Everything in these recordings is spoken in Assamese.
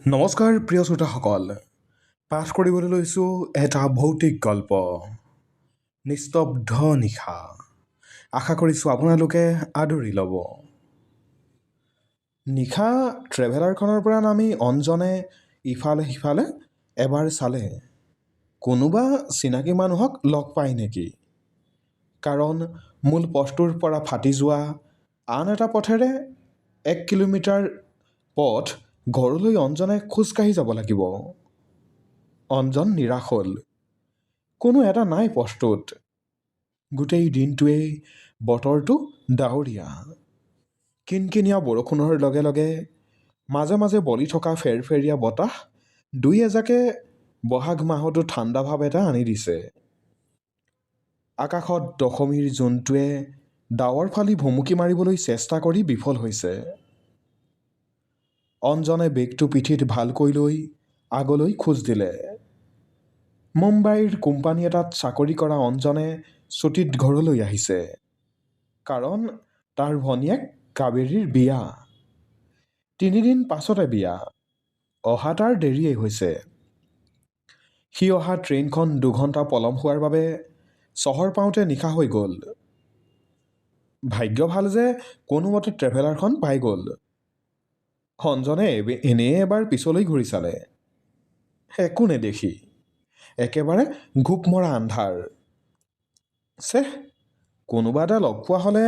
নমস্কাৰ প্ৰিয় শ্ৰোতাসকল, পাঠ কৰিবলৈ লৈছোঁ এটা ভৌতিক গল্প, নিস্তব্ধ নিশা। আশা কৰিছোঁ আপোনালোকে আদৰি ল'ব। নিশা ট্ৰেভেলাৰখনৰ পৰা নামি অঞ্জনে ইফালে সিফালে এবাৰ চালে, কোনোবা চিনাকি মানুহক লগ পায় নেকি। কাৰণ মূল পথটোৰ পৰা ফাটি যোৱা আন এটা পথেৰে 1 কিলোমিটাৰ পথ ঘৰলৈ অঞ্জনে খোজকাঢ়ি যাব লাগিব। অঞ্জন নিৰাশ হ'ল। কোনো এটা নাই পথটোত। গোটেই দিনটোৱেই বতৰটো ডাৱৰীয়া। কিনকিনীয়া বৰষুণৰ লগে লগে মাজে মাজে বলি থকা ফেৰফেৰীয়া বতাহ দুই এজাকে বহাগ মাহতো ঠাণ্ডা ভাৱ এটা আনি দিছে। আকাশত দশমীৰ জোনটোৱে ডাৱৰ ফালি ভুমুকি মাৰিবলৈ চেষ্টা কৰি বিফল হৈছে। অঞ্জনে বেগটো পিঠিত ভালকৈ লৈ আগলৈ খোজ দিলে। মুম্বাইৰ কোম্পানী এটাত চাকৰি কৰা অঞ্জনে ছুটীত ঘৰলৈ আহিছে। কাৰণ তাৰ ভনীয়েক কাবেৰীৰ বিয়া। 3 দিন পাছতে বিয়া। অহা তাৰ দেৰিয়েই হৈছে। সি অহা ট্ৰেইনখন 2 ঘণ্টা পলম হোৱাৰ বাবে চহৰ পাওঁতে নিশা হৈ গ'ল। ভাগ্য ভাল যে কোনোমতে ট্ৰেভেলাৰখন পাই গ'ল। অঞ্জনে এনেই এবাৰ পিছলৈ ঘূৰি চালে। একো নেদেখি। একেবাৰে ঘোপ মৰা আন্ধাৰ। কোনোবা এটা লগ পোৱা হ'লে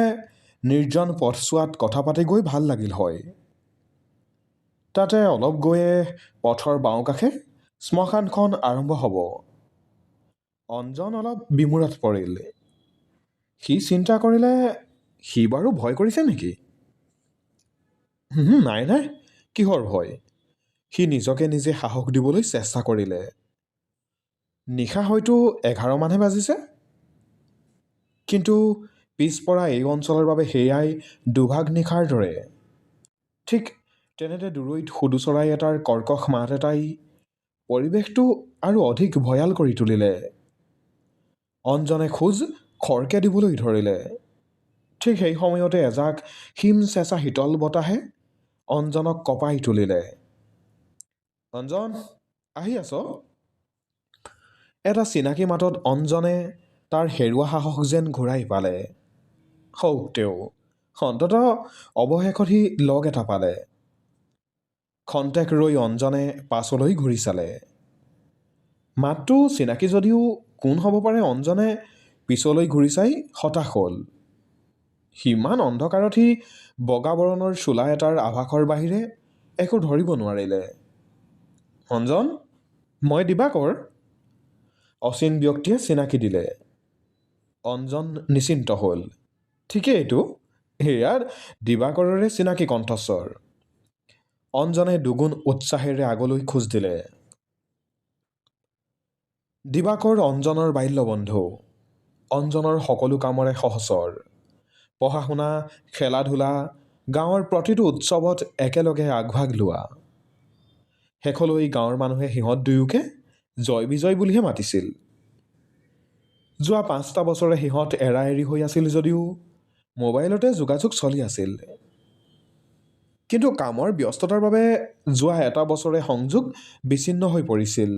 নিৰ্জন পথছোৱাত কথা পাতি গৈ ভাল লাগিল হয়। তাতে অলপ গৈয়ে পথৰ বাওঁকাষে শ্মশানখন আৰম্ভ হ'ব। অঞ্জন অলপ বিমূৰত পৰিল। সি চিন্তা কৰিলে, সি বাৰু ভয় কৰিছে নেকি? নাই নাই, কিহৰ ভয়? সি নিজকে নিজে সাহস দিবলৈ চেষ্টা কৰিলে। নিশা হয়তো 11 মানহে বাজিছে। কিন্তু পিছপৰা এই অঞ্চলৰ বাবে সেয়াই দুভাগ নিশাৰ দৰে। ঠিক তেনেতে দূৰৈত সুদু চৰাই এটাৰ কৰ্কশ মাত এটাই পৰিৱেশটো আৰু অধিক ভয়াল কৰি তুলিলে। অঞ্জনে খোজ খৰকে দিবলৈ ধৰিলে। ঠিক সেই সময়তে এজাক হিম চেঁচা শীতল বতাহে অঞ্জনক কঁপাই তুলিলে। অঞ্জন, আহি আছ? এটা চিনাকি মাতত অঞ্জনে তাৰ হেৰুৱা সাহস যেন ঘূৰাই পালে। হওক তেওঁ, অন্ততঃ অৱশেষত সি লগ এটা পালে। খন্তেক ৰৈ অঞ্জনে পাছলৈ ঘূৰি চালে। মাতটো চিনাকি যদিও কোন হ'ব পাৰে অঞ্জনে পিছলৈ ঘূৰি চাই হতাশ হ'ল। সিমান অন্ধকাৰত সি বগা বৰণৰ চোলা এটাৰ আভাসৰ বাহিৰে একো ধৰিব নোৱাৰিলে। অঞ্জন, মই দিবাকৰ। অচিন ব্যক্তিয়ে চিনাকি দিলে। অঞ্জন নিশ্চিন্ত হ'ল। ঠিকেই এইটো, এয়া দিবাকৰৰে চিনাকি কণ্ঠস্বৰ। অঞ্জনে দুগুণ উৎসাহেৰে আগলৈ খোজ দিলে। দিবাকৰ অঞ্জনৰ বাল্যবন্ধু। অঞ্জনৰ সকলো কামৰে সহচৰ। পঢ়া শুনা, খেলা ধূলা, গাঁৱৰ প্ৰতিটো উৎসৱত একেলগে আগভাগ লোৱা। শেষলৈ গাঁৱৰ মানুহে সিহঁত দুয়োকে জয় বিজয় বুলিহে মাতিছিল। যোৱা 5টা বছৰে সিহঁত এৰা এৰি হৈ আছিল যদিও মোবাইলতে যোগাযোগ চলি আছিল। কিন্তু কামৰ ব্যস্ততাৰ বাবে যোৱা এটা বছৰে সংযোগ বিচ্ছিন্ন হৈ পৰিছিল।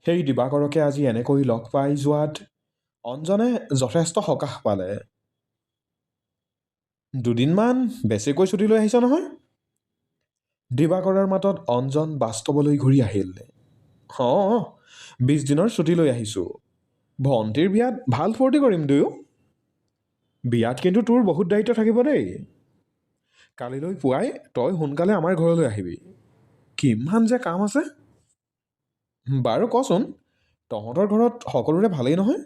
সেই দিবাকৰকে আজি এনেকৈ লগ পাই যোৱাত অঞ্জনে যথেষ্ট সকাহ পালে। 2 দিনমান বেছিকৈ ছুটি লৈ আহিছ নহয়? দিবাকৰৰ মাতত অঞ্জন বাস্তৱলৈ ঘূৰি আহিল। 20 দিনৰ ছুটি লৈ আহিছোঁ। ভণ্টিৰ বিয়াত ভাল ফূৰ্তি কৰিম দুয়ো। বিয়াত কিন্তু তোৰ বহুত দায়িত্ব থাকিব দেই। কালিলৈ পুৱাই তই সোনকালে আমাৰ ঘৰলৈ আহিবি। কিমান যে কাম আছে। বাৰু কচোন, তহঁতৰ ঘৰত সকলোৰে ভালেই নহয়?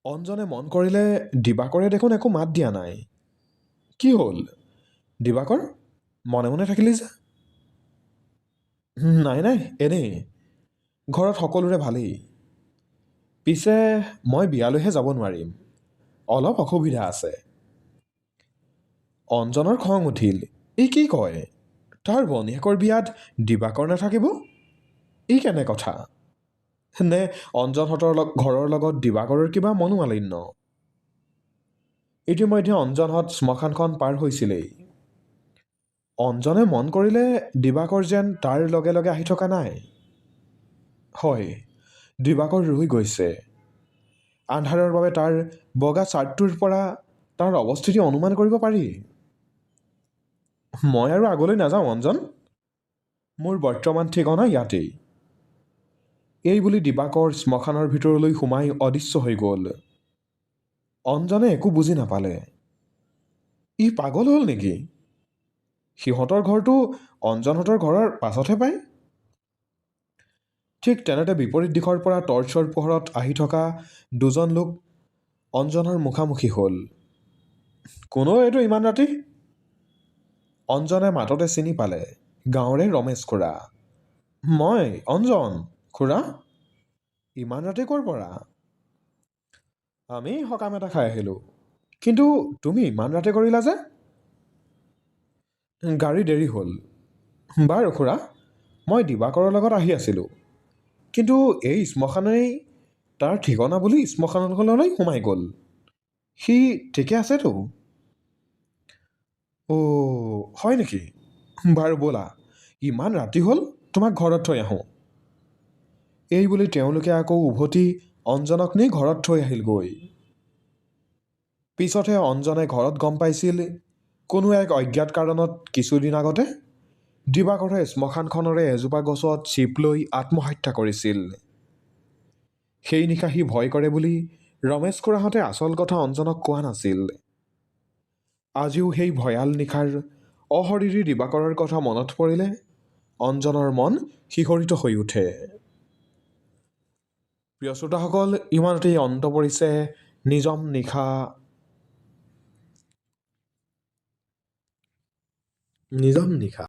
অঞ্জনে মন কৰিলে দিবাকৰে দেখোন একো মাত দিয়া নাই। কি হ'ল দিবাকৰ, মনে মনে থাকিলি যে? নাই নাই, এনেই। ঘৰত সকলোৰে ভালেই। পিছে মই বিয়ালৈহে যাব নোৱাৰিম। অলপ অসুবিধা আছে। অঞ্জনৰ খং উঠিল। ই কি কয়? তাৰ ভনীয়েকৰ বিয়াত দিবাকৰ নাথাকিব? ই কেনে কথা? নে অঞ্জনহঁতৰ ঘৰৰ লগত দিবাকৰৰ কিবা মনোমালিন্য? ইতিমধ্যে অঞ্জনহঁত শ্মশানখন পাৰ হৈছিলেই। অঞ্জনে মন কৰিলে দিবাকৰ যেন তাৰ লগে লগে আহি থকা নাই। হয়, দিবাকৰ ৰৈ গৈছে। আন্ধাৰৰ বাবে তাৰ বগা চাৰ্টটোৰ পৰা তাৰ অৱস্থিতি অনুমান কৰিব পাৰি। মই আৰু আগলৈ নাযাওঁ অঞ্জন, মোৰ বৰ্তমান ঠিকনা ইয়াতেই। এই বুলি দিবাকৰ শ্মশানৰ ভিতৰলৈ সোমাই অদৃশ্য হৈ গ'ল। অঞ্জনে একো বুজি নাপালে। ই পাগল হ'ল নেকি? সিহঁতৰ ঘৰটো অঞ্জনহঁতৰ ঘৰৰ পাছতহে পায়। ঠিক তেনেতে বিপৰীত দিশৰ পৰা টৰ্চৰ পোহৰত আহি থকা দুজন লোক অঞ্জনৰ মুখামুখি হ'ল। কোনো এইটো ইমান ৰাতি? অঞ্জনে মাততে চিনি পালে গাঁৱৰে ৰমেশ খুৰা। মই অঞ্জন খুৰা। ইমান ৰাতি ক'ৰ পৰা? আমি সকাম এটা খাই আহিলোঁ। কিন্তু তুমি ইমান ৰাতি কৰিলা যে? গাড়ী দেৰি হ'ল। বাৰু খুৰা, মই দিবাকৰৰ লগত আহি আছিলোঁ, কিন্তু এই শ্মশানেই তাৰ ঠিকনা বুলি শ্মশানখনলৈ সোমাই গ'ল। সি ঠিকে আছেতো? অ' হয় নেকি? বাৰু ব'লা, ইমান ৰাতি হ'ল, তোমাক ঘৰত থৈ আহোঁ। এই বুলি তেওঁলোকে আকৌ উভতি অঞ্জনক নি ঘৰত থৈ আহিলগৈ। পিছতহে অঞ্জনে ঘৰত গম পাইছিল কোনো এক অজ্ঞাত কাৰণত কিছুদিন আগতে দিবাকৰে শ্মশানখনৰে এজোপা গছত চিপ লৈ আত্মহত্যা কৰিছিল। সেই নিশা সি ভয় কৰে বুলি ৰমেশ খুৰাহঁতে আচল কথা অঞ্জনক কোৱা নাছিল। আজিও সেই ভয়াল নিশাৰ অশৰীৰী দিবাকৰৰ কথা মনত পৰিলে অঞ্জনৰ মন শিহৰিত হৈ উঠে। প্ৰিয় শ্ৰোতাসকল, ইমানতেই অন্ত পৰিছে নিজাম নিশা